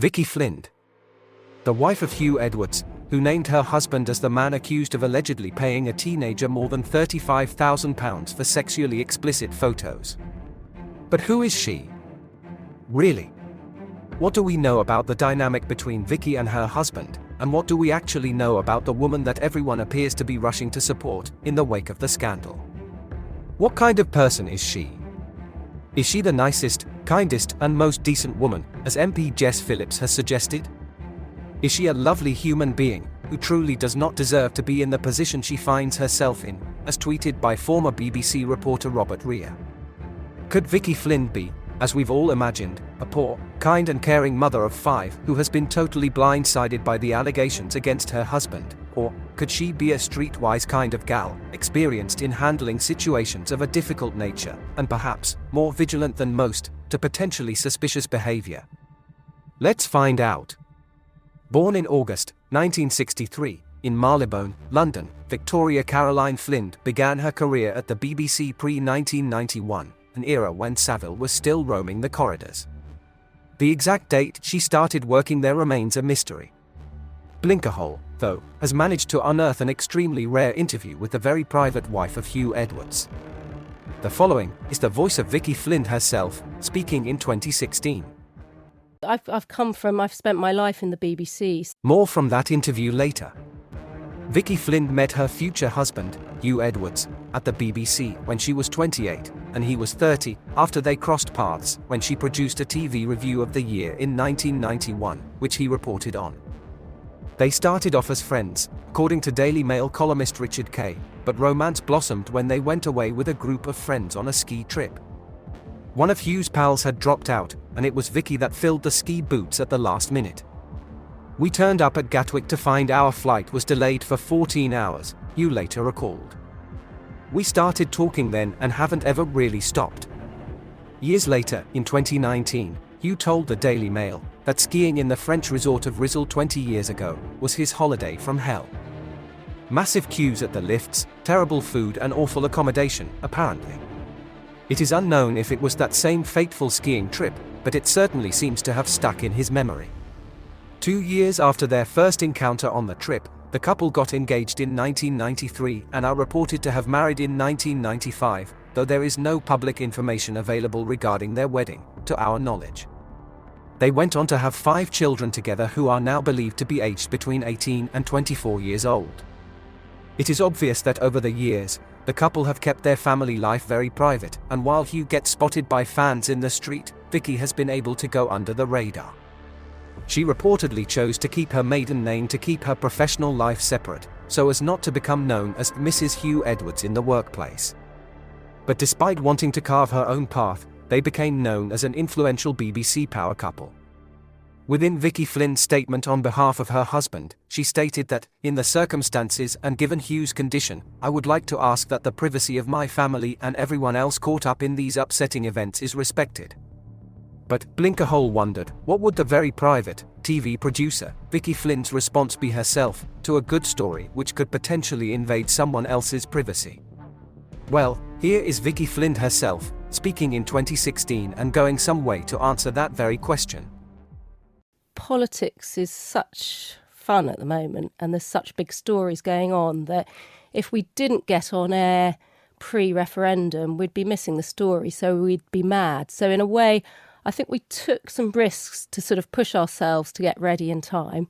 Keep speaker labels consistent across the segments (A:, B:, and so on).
A: Vicky Flind, the wife of Huw Edwards, who named her husband as the man accused of allegedly paying a teenager more than £35,000 for sexually explicit photos. But who is she? Really? What do we know about the dynamic between Vicky and her husband, and what do we actually know about the woman that everyone appears to be rushing to support in the wake of the scandal? What kind of person is she? Is she the nicest, kindest, and most decent woman, as MP Jess Phillips has suggested? Is she a lovely human being, who truly does not deserve to be in the position she finds herself in, as tweeted by former BBC reporter Robert Rea? Could Vicky Flind be, as we've all imagined, a poor, kind and caring mother of 5 who has been totally blindsided by the allegations against her husband? Or could she be a streetwise kind of gal, experienced in handling situations of a difficult nature, and perhaps more vigilant than most to potentially suspicious behavior? Let's find out. Born in August 1963, in Marylebone, London, Victoria Caroline Flind began her career at the BBC pre-1991, an era when Savile was still roaming the corridors. The exact date she started working there remains a mystery. Blinkerhole, though, has managed to unearth an extremely rare interview with the very private wife of Huw Edwards. The following is the voice of Vicky Flind herself, speaking in 2016.
B: I've spent my life in the BBC.
A: More from that interview later. Vicky Flind met her future husband, Huw Edwards, at the BBC when she was 28, and he was 30, after they crossed paths when she produced a TV review of the year in 1991, which he reported on. They started off as friends, according to Daily Mail columnist Richard Kay, but romance blossomed when they went away with a group of friends on a ski trip. One of Huw's pals had dropped out, and it was Vicky that filled the ski boots at the last minute. "We turned up at Gatwick to find our flight was delayed for 14 hours, Huw later recalled. "We started talking then and haven't ever really stopped." Years later, in 2019, Huw told the Daily Mail that skiing in the French resort of Rizzle 20 years ago was his holiday from hell. Massive queues at the lifts, terrible food and awful accommodation, apparently. It is unknown if it was that same fateful skiing trip, but it certainly seems to have stuck in his memory. 2 years after their first encounter on the trip, the couple got engaged in 1993 and are reported to have married in 1995, though there is no public information available regarding their wedding, to our knowledge. They went on to have 5 children together who are now believed to be aged between 18 and 24 years old. It is obvious that over the years, the couple have kept their family life very private, and while Huw gets spotted by fans in the street, Vicky has been able to go under the radar. She reportedly chose to keep her maiden name to keep her professional life separate, so as not to become known as Mrs. Huw Edwards in the workplace. But despite wanting to carve her own path, they became known as an influential BBC power couple. Within Vicky Flind's statement on behalf of her husband, she stated that, "In the circumstances and given Huw's condition, I would like to ask that the privacy of my family and everyone else caught up in these upsetting events is respected." But Blinkerhole wondered, what would the very private TV producer, Vicky Flind's response be herself, to a good story which could potentially invade someone else's privacy? Well, here is Vicky Flind herself, speaking in 2016 and going some way to answer that very question.
B: Politics is such fun at the moment, and there's such big stories going on that if we didn't get on air pre-referendum, we'd be missing the story, so we'd be mad. So in a way, I think we took some risks to sort of push ourselves to get ready in time,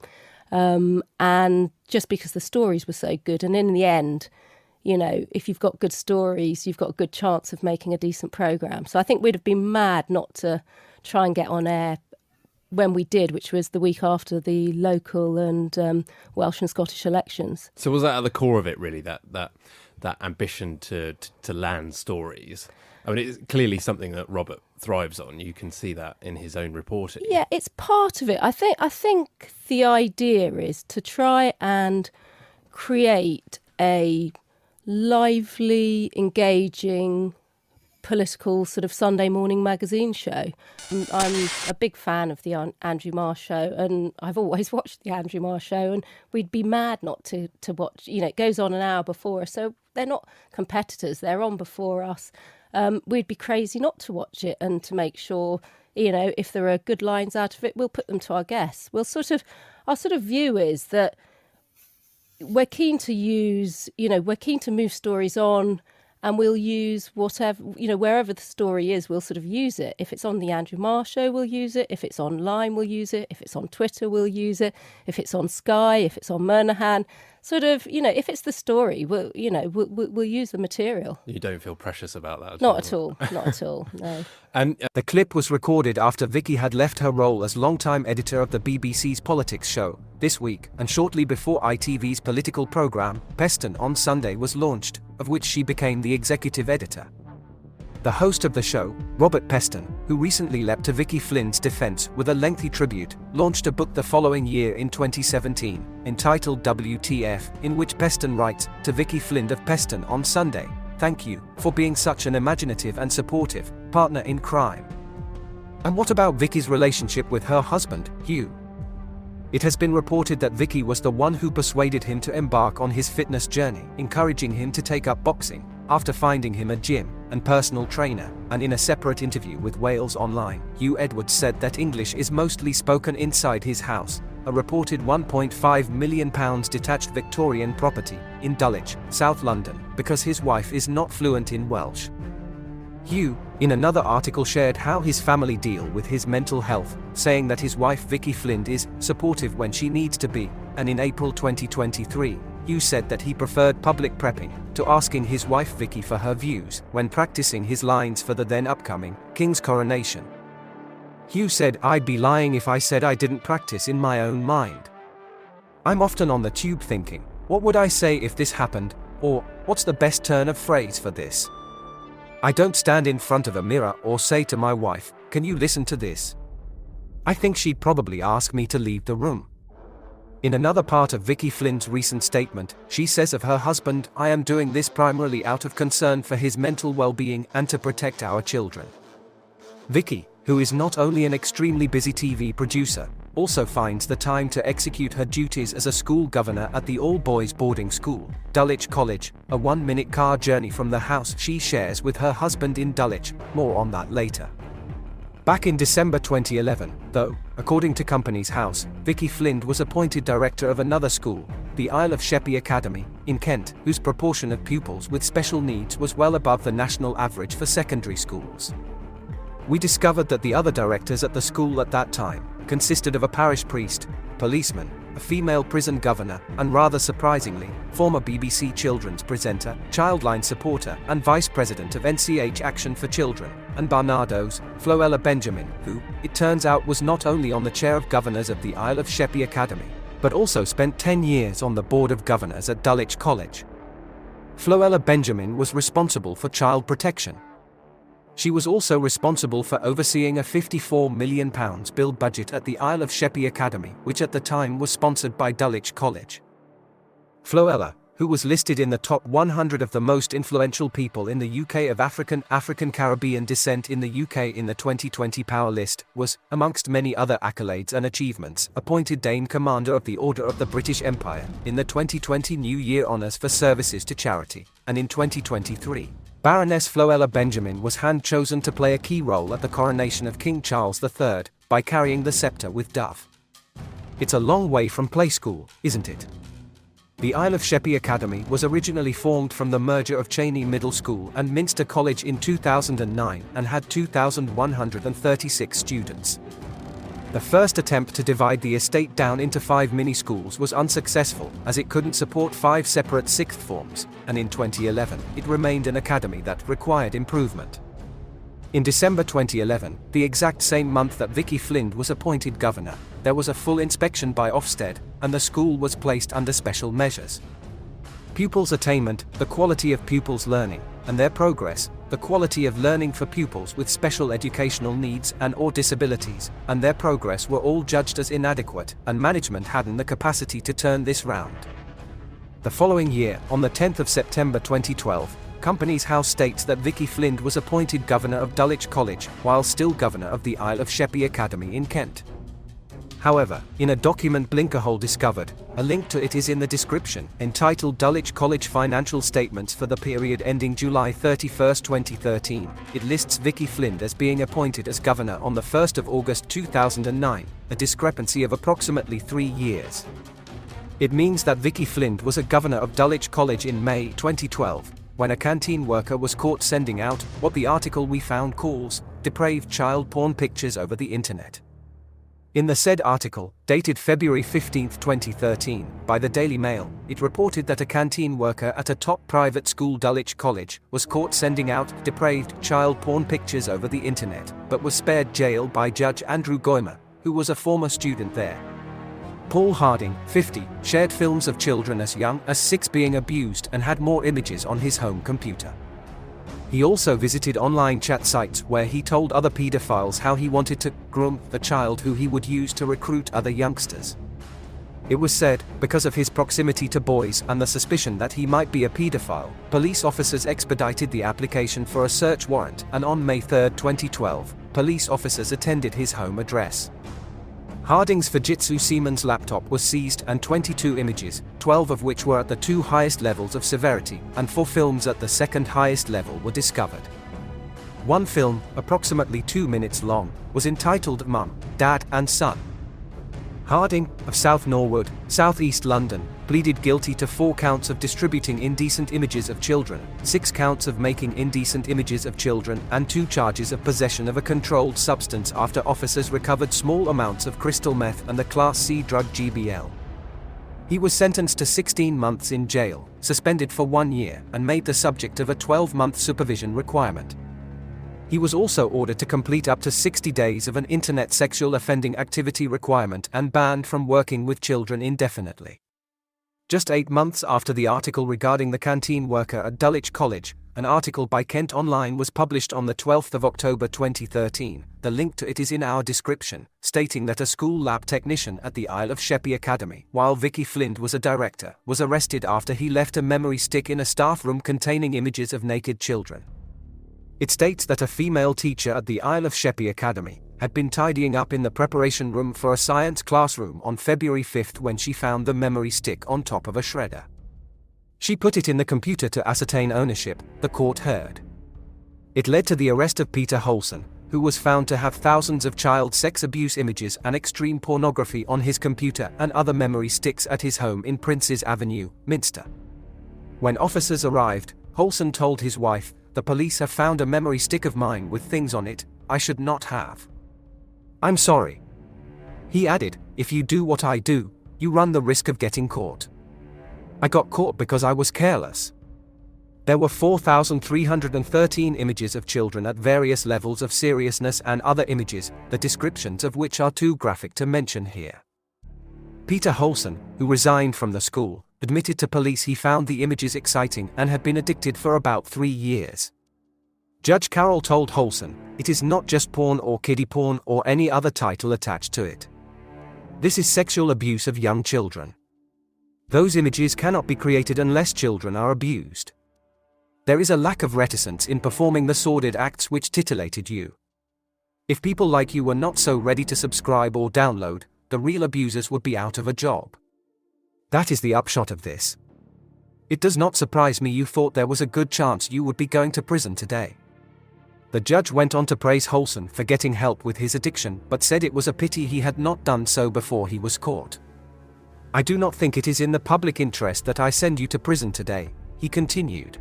B: and just because the stories were so good. And in the end, you know, if you've got good stories, you've got a good chance of making a decent programme. So I think we'd have been mad not to try and get on air when we did, which was the week after the local and Welsh and Scottish elections.
C: So was that at the core of it, really, that ambition to land stories? I mean, it's clearly something that Robert thrives on. You can see that in his own reporting.
B: Yeah, it's part of it. I think the idea is to try and create a lively, engaging, political sort of Sunday morning magazine show. I'm a big fan of the Andrew Marr show, and I've always watched the Andrew Marr show, and we'd be mad not to watch. You know, it goes on an hour before us, so they're not competitors, they're on before us. We'd be crazy not to watch it and to make sure, if there are good lines out of it, we'll put them to our guests. Our sort of view is that we're keen to move stories on, and we'll use whatever, wherever the story is, we'll sort of use it. If it's on the Andrew Marr Show, we'll use it. If it's online, we'll use it. If it's on Twitter, we'll use it. If it's on Sky, if it's on Murnahan, if it's the story, we'll use the material.
C: You don't feel precious about that
B: Not at all. Not at all, no.
C: And
A: The clip was recorded after Vicky had left her role as longtime editor of the BBC's politics show, This Week, and shortly before ITV's political programme, Peston on Sunday, was launched, of which she became the executive editor. The host of the show, Robert Peston, who recently leapt to Vicky Flind's defence with a lengthy tribute, launched a book the following year in 2017, entitled WTF, in which Peston writes to Vicky Flind of Peston on Sunday, "Thank you for being such an imaginative and supportive partner in crime." And what about Vicky's relationship with her husband, Huw? It has been reported that Vicky was the one who persuaded him to embark on his fitness journey, encouraging him to take up boxing, after finding him a gym and personal trainer. And in a separate interview with Wales Online, Huw Edwards said that English is mostly spoken inside his house, a reported £1.5 million detached Victorian property in Dulwich, South London, because his wife is not fluent in Welsh. Huw, in another article, shared how his family deal with his mental health, saying that his wife Vicky Flind is supportive when she needs to be, and in April 2023, Huw said that he preferred public prepping to asking his wife Vicky for her views when practicing his lines for the then upcoming King's coronation. Huw said, "I'd be lying if I said I didn't practice in my own mind. I'm often on the tube thinking, what would I say if this happened, or what's the best turn of phrase for this? I don't stand in front of a mirror or say to my wife, 'Can you listen to this?' I think she'd probably ask me to leave the room." In another part of Vicky Flind's recent statement, she says of her husband, "I am doing this primarily out of concern for his mental well-being and to protect our children." Vicky, who is not only an extremely busy TV producer, also finds the time to execute her duties as a school governor at the all-boys boarding school, Dulwich College, a 1-minute car journey from the house she shares with her husband in Dulwich. More on that later. Back in December 2011, though, according to Companies House, Vicky Flind was appointed director of another school, the Isle of Sheppey Academy, in Kent, whose proportion of pupils with special needs was well above the national average for secondary schools. We discovered that the other directors at the school at that time consisted of a parish priest, policeman, a female prison governor, and rather surprisingly, former BBC Children's presenter, Childline supporter, and vice president of NCH Action for Children, and Barnardo's, Floella Benjamin, who, it turns out, was not only on the chair of governors of the Isle of Sheppey Academy, but also spent 10 years on the board of governors at Dulwich College. Floella Benjamin was responsible for child protection. She was also responsible for overseeing a £54 million build budget at the Isle of Sheppey Academy, which at the time was sponsored by Dulwich College. Floella, who was listed in the top 100 of the most influential people in the UK of African-Caribbean descent in the UK in the 2020 Power List, was, amongst many other accolades and achievements, appointed Dame Commander of the Order of the British Empire in the 2020 New Year Honours for services to charity, and in 2023. Baroness Floella Benjamin was hand-chosen to play a key role at the coronation of King Charles III, by carrying the sceptre with Dove. It's a long way from play school, isn't it? The Isle of Sheppey Academy was originally formed from the merger of Cheney Middle School and Minster College in 2009 and had 2,136 students. The first attempt to divide the estate down into 5 mini-schools was unsuccessful, as it couldn't support 5 separate sixth forms, and in 2011, it remained an academy that required improvement. In December 2011, the exact same month that Vicky Flind was appointed governor, there was a full inspection by Ofsted, and the school was placed under special measures. Pupils' attainment, the quality of pupils' learning, and their progress, the quality of learning for pupils with special educational needs and/or disabilities, and their progress were all judged as inadequate, and management hadn't the capacity to turn this round. The following year, on the 10th of September 2012, Companies House states that Vicky Flind was appointed governor of Dulwich College, while still governor of the Isle of Sheppey Academy in Kent. However, in a document Blinkerhole discovered, a link to it is in the description, entitled Dulwich College Financial Statements for the period ending July 31, 2013. It lists Vicky Flind as being appointed as governor on the 1st of August 2009, a discrepancy of approximately 3 years. It means that Vicky Flind was a governor of Dulwich College in May 2012, when a canteen worker was caught sending out what the article we found calls depraved child porn pictures over the internet. In the said article, dated February 15, 2013, by the Daily Mail, it reported that a canteen worker at a top private school, Dulwich College, was caught sending out depraved child porn pictures over the internet, but was spared jail by Judge Andrew Goymer, who was a former student there. Paul Harding, 50, shared films of children as young as 6 being abused and had more images on his home computer. He also visited online chat sites where he told other pedophiles how he wanted to groom the child who he would use to recruit other youngsters. It was said, because of his proximity to boys and the suspicion that he might be a pedophile, police officers expedited the application for a search warrant, and on May 3, 2012, police officers attended his home address. Harding's Fujitsu Siemens laptop was seized and 22 images, 12 of which were at the 2 highest levels of severity, and 4 films at the 2nd highest level were discovered. One film, approximately 2 minutes long, was entitled Mum, Dad and Son. Harding, of South Norwood, South East London, pleaded guilty to 4 counts of distributing indecent images of children, 6 counts of making indecent images of children, and 2 charges of possession of a controlled substance after officers recovered small amounts of crystal meth and the Class C drug GBL. He was sentenced to 16 months in jail, suspended for 1 year, and made the subject of a 12-month supervision requirement. He was also ordered to complete up to 60 days of an internet sexual offending activity requirement and banned from working with children indefinitely. Just 8 months after the article regarding the canteen worker at Dulwich College, an article by Kent Online was published on the 12th of October 2013. The link to it is in our description, stating that a school lab technician at the Isle of Sheppey Academy, while Vicky Flind was a director, was arrested after he left a memory stick in a staff room containing images of naked children. It states that a female teacher at the Isle of Sheppey Academy had been tidying up in the preparation room for a science classroom on February 5 when she found the memory stick on top of a shredder. She put it in the computer to ascertain ownership, the court heard. It led to the arrest of Peter Holson, who was found to have thousands of child sex abuse images and extreme pornography on his computer and other memory sticks at his home in Princes Avenue, Minster. When officers arrived, Holson told his wife, "The police have found a memory stick of mine with things on it I should not have. I'm sorry." He added, "If you do what I do, you run the risk of getting caught. I got caught because I was careless." There were 4,313 images of children at various levels of seriousness and other images, the descriptions of which are too graphic to mention here. Peter Holson, who resigned from the school, admitted to police he found the images exciting and had been addicted for about 3 years. Judge Carroll told Holson, "It is not just porn or kiddie porn or any other title attached to it. This is sexual abuse of young children. Those images cannot be created unless children are abused. There is a lack of reticence in performing the sordid acts which titillated you. If people like you were not so ready to subscribe or download, the real abusers would be out of a job. That is the upshot of this. It does not surprise me you thought there was a good chance you would be going to prison today." The judge went on to praise Holson for getting help with his addiction, but said it was a pity he had not done so before he was caught. "I do not think it is in the public interest that I send you to prison today," he continued.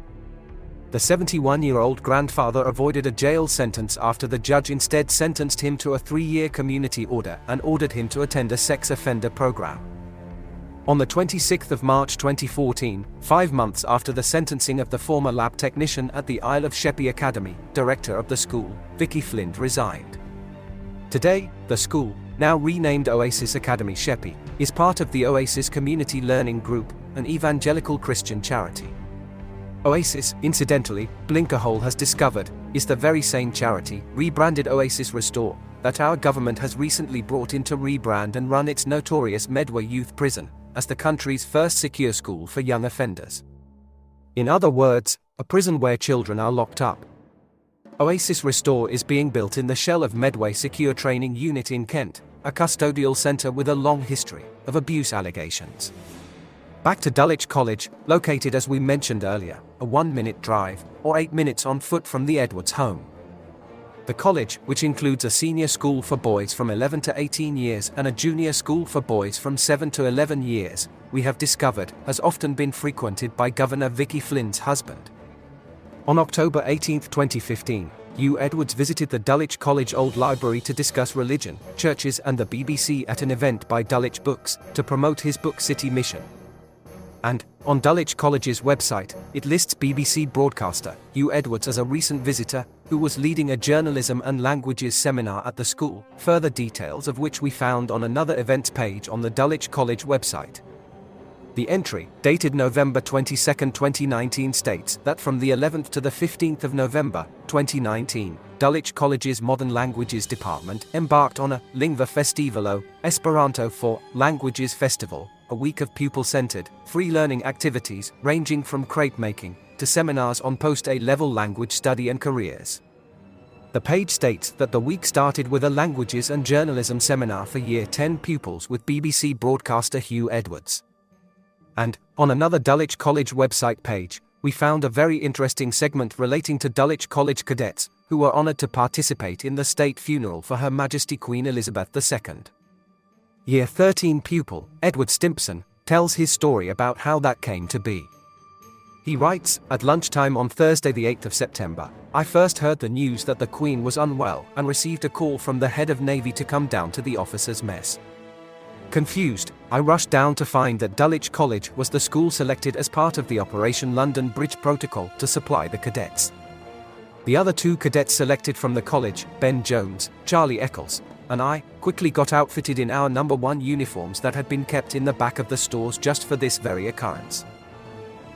A: The 71-year-old grandfather avoided a jail sentence after the judge instead sentenced him to a 3-year community order and ordered him to attend a sex offender program. On the 26th of March 2014, 5 months after the sentencing of the former lab technician at the Isle of Sheppey Academy, director of the school, Vicky Flind resigned. Today, the school, now renamed Oasis Academy Sheppey, is part of the Oasis Community Learning Group, an evangelical Christian charity. Oasis, incidentally, Blinkerhole has discovered, is the very same charity, rebranded Oasis Restore, that our government has recently brought in to rebrand and run its notorious Medway Youth Prison as the country's first secure school for young offenders. In other words, a prison where children are locked up. Oasis Restore is being built in the shell of Medway Secure Training Unit in Kent, a custodial centre with a long history of abuse allegations. Back to Dulwich College, located as we mentioned earlier, a 1-minute drive, or 8 minutes on foot from the Edwards home. The college, which includes a senior school for boys from 11 to 18 years and a junior school for boys from 7 to 11 years, we have discovered, has often been frequented by Governor Vicky Flind's husband. On October 18, 2015, Huw Edwards visited the Dulwich College Old Library to discuss religion, churches and the BBC at an event by Dulwich Books to promote his book City Mission. And, on Dulwich College's website, it lists BBC broadcaster Huw Edwards as a recent visitor who was leading a journalism and languages seminar at the school, further details of which we found on another events page on the Dulwich College website. The entry, dated November 22, 2019 states that from the 11th to the 15th of November, 2019, Dulwich College's Modern Languages Department embarked on a Lingua Festivalo, Esperanto for Languages Festival, a week of pupil-centered, free learning activities ranging from crepe making to seminars on post-A-level language study and careers. The page states that the week started with a languages and journalism seminar for Year 10 pupils with BBC broadcaster Huw Edwards. And, on another Dulwich College website page, we found a very interesting segment relating to Dulwich College cadets, who were honoured to participate in the state funeral for Her Majesty Queen Elizabeth II. Year 13 pupil, Edward Stimpson, tells his story about how that came to be. He writes, "At lunchtime on Thursday the 8th of September, I first heard the news that the Queen was unwell and received a call from the head of Navy to come down to the officers' mess. Confused, I rushed down to find that Dulwich College was the school selected as part of the Operation London Bridge Protocol to supply the cadets. The other 2 cadets selected from the college, Ben Jones, Charlie Eccles, and I, quickly got outfitted in our No. 1 uniforms that had been kept in the back of the stores just for this very occurrence.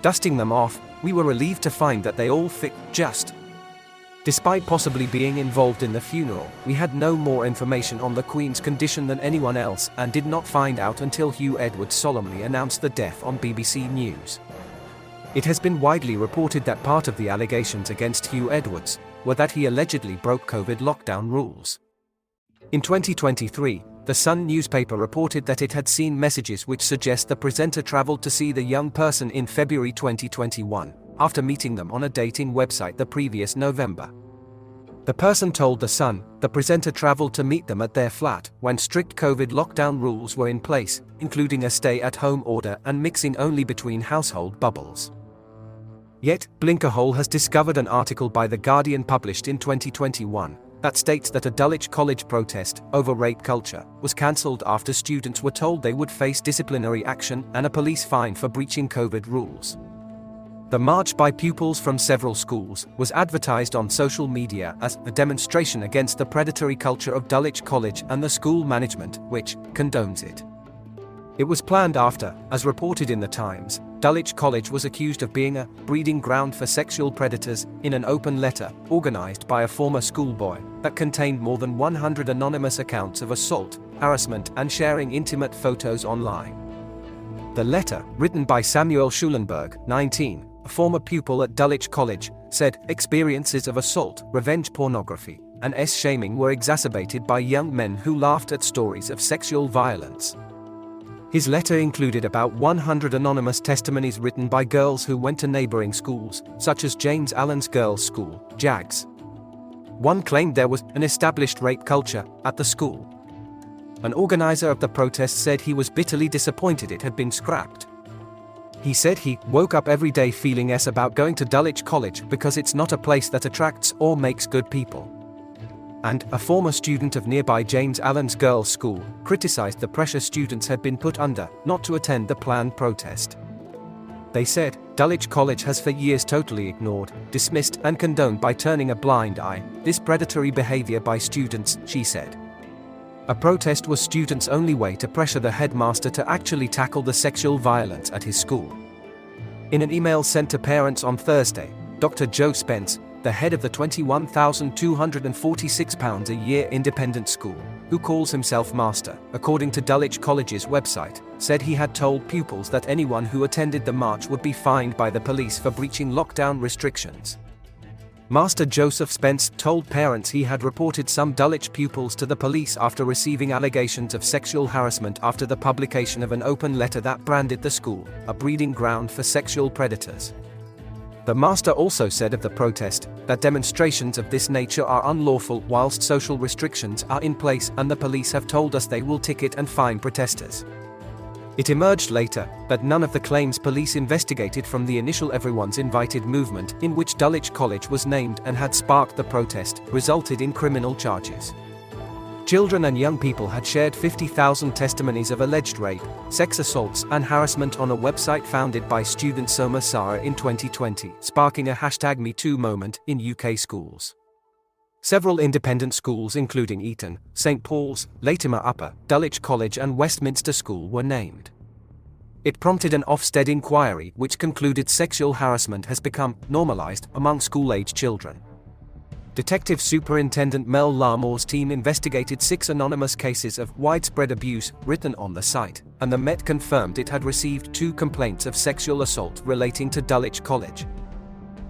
A: Dusting them off, we were relieved to find that they all fit just. Despite possibly being involved in the funeral, we had no more information on the Queen's condition than anyone else and did not find out until Huw Edwards solemnly announced the death on BBC News. It has been widely reported that part of the allegations against Huw Edwards were that he allegedly broke COVID lockdown rules. In 2023, The Sun newspaper reported that it had seen messages which suggest the presenter traveled to see the young person in February 2021, after meeting them on a dating website the previous November. The person told The Sun the presenter traveled to meet them at their flat when strict COVID lockdown rules were in place, including a stay-at-home order and mixing only between household bubbles. Yet, Blinkerhole has discovered an article by The Guardian published in 2021 that states that a Dulwich College protest over rape culture was cancelled after students were told they would face disciplinary action and a police fine for breaching COVID rules. The march by pupils from several schools was advertised on social media as a demonstration against the predatory culture of Dulwich College and the school management, which condones it. It was planned after, as reported in the Times, Dulwich College was accused of being a breeding ground for sexual predators in an open letter organized by a former schoolboy that contained more than 100 anonymous accounts of assault, harassment, and sharing intimate photos online. The letter, written by Samuel Schulenberg, 19, a former pupil at Dulwich College, said experiences of assault, revenge pornography, and shaming were exacerbated by young men who laughed at stories of sexual violence. His letter included about 100 anonymous testimonies written by girls who went to neighboring schools, such as James Allen's Girls' School, JAGS. One claimed there was an established rape culture at the school. An organizer of the protest said he was bitterly disappointed it had been scrapped. He said he woke up every day feeling about going to Dulwich College because it's not a place that attracts or makes good people. And a former student of nearby James Allen's Girls' School criticized the pressure students had been put under not to attend the planned protest. They said, Dulwich College has for years totally ignored, dismissed, and condoned by turning a blind eye this predatory behavior by students, she said. A protest was students' only way to pressure the headmaster to actually tackle the sexual violence at his school. In an email sent to parents on Thursday, Dr. Joe Spence, the head of the £21,246 a year independent school, who calls himself Master, according to Dulwich College's website, said he had told pupils that anyone who attended the march would be fined by the police for breaching lockdown restrictions. Master Joseph Spence told parents he had reported some Dulwich pupils to the police after receiving allegations of sexual harassment after the publication of an open letter that branded the school a breeding ground for sexual predators. The master also said of the protest that demonstrations of this nature are unlawful whilst social restrictions are in place, and the police have told us they will ticket and fine protesters. It emerged later that none of the claims police investigated from the initial Everyone's Invited movement, in which Dulwich College was named and had sparked the protest, resulted in criminal charges. Children and young people had shared 50,000 testimonies of alleged rape, sex assaults, and harassment on a website founded by student Soma Sara in 2020, sparking a #MeToo moment in UK schools. Several independent schools including Eton, St Paul's, Latimer Upper, Dulwich College and Westminster School were named. It prompted an Ofsted inquiry which concluded sexual harassment has become normalised among school-age children. Detective Superintendent Mel Larmore's team investigated 6 anonymous cases of widespread abuse written on the site, and the Met confirmed it had received 2 complaints of sexual assault relating to Dulwich College.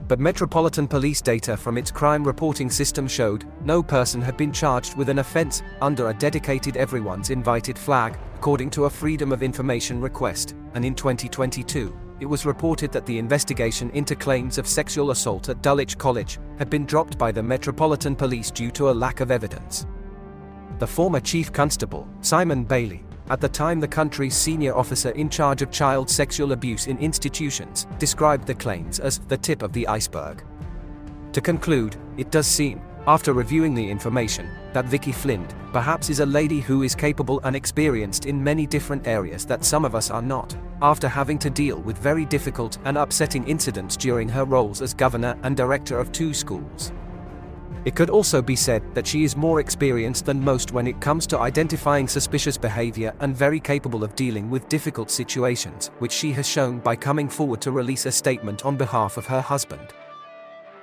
A: But Metropolitan Police data from its crime reporting system showed no person had been charged with an offence under a dedicated Everyone's Invited flag, according to a Freedom of Information request, and in 2022, it was reported that the investigation into claims of sexual assault at Dulwich College had been dropped by the Metropolitan Police due to a lack of evidence. The former Chief Constable, Simon Bailey, at the time the country's senior officer in charge of child sexual abuse in institutions, described the claims as the tip of the iceberg. To conclude, it does seem, after reviewing the information, that Vicky Flind perhaps is a lady who is capable and experienced in many different areas that some of us are not, after having to deal with very difficult and upsetting incidents during her roles as governor and director of 2 schools. It could also be said that she is more experienced than most when it comes to identifying suspicious behavior and very capable of dealing with difficult situations, which she has shown by coming forward to release a statement on behalf of her husband.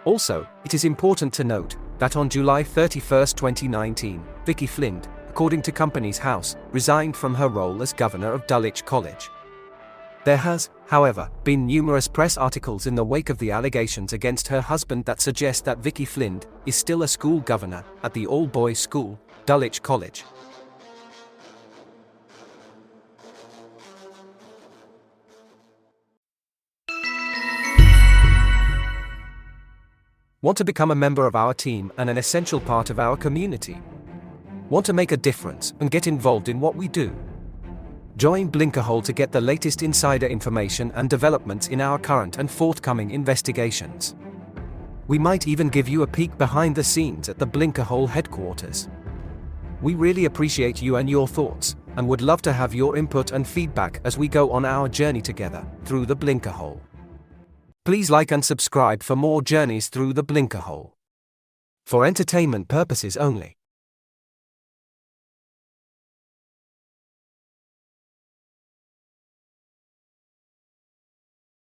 A: Also, it is important to note that on July 31, 2019, Vicky Flind, according to Companies House, resigned from her role as governor of Dulwich College. There has, however, been numerous press articles in the wake of the allegations against her husband that suggest that Vicky Flind is still a school governor at the all-boys school, Dulwich College. Want to become a member of our team and an essential part of our community? Want to make a difference and get involved in what we do? Join Blinkerhole to get the latest insider information and developments in our current and forthcoming investigations. We might even give you a peek behind the scenes at the Blinkerhole headquarters. We really appreciate you and your thoughts, and would love to have your input and feedback as we go on our journey together through the Blinkerhole. Please like and subscribe for more journeys through the Blinkerhole. For entertainment purposes only.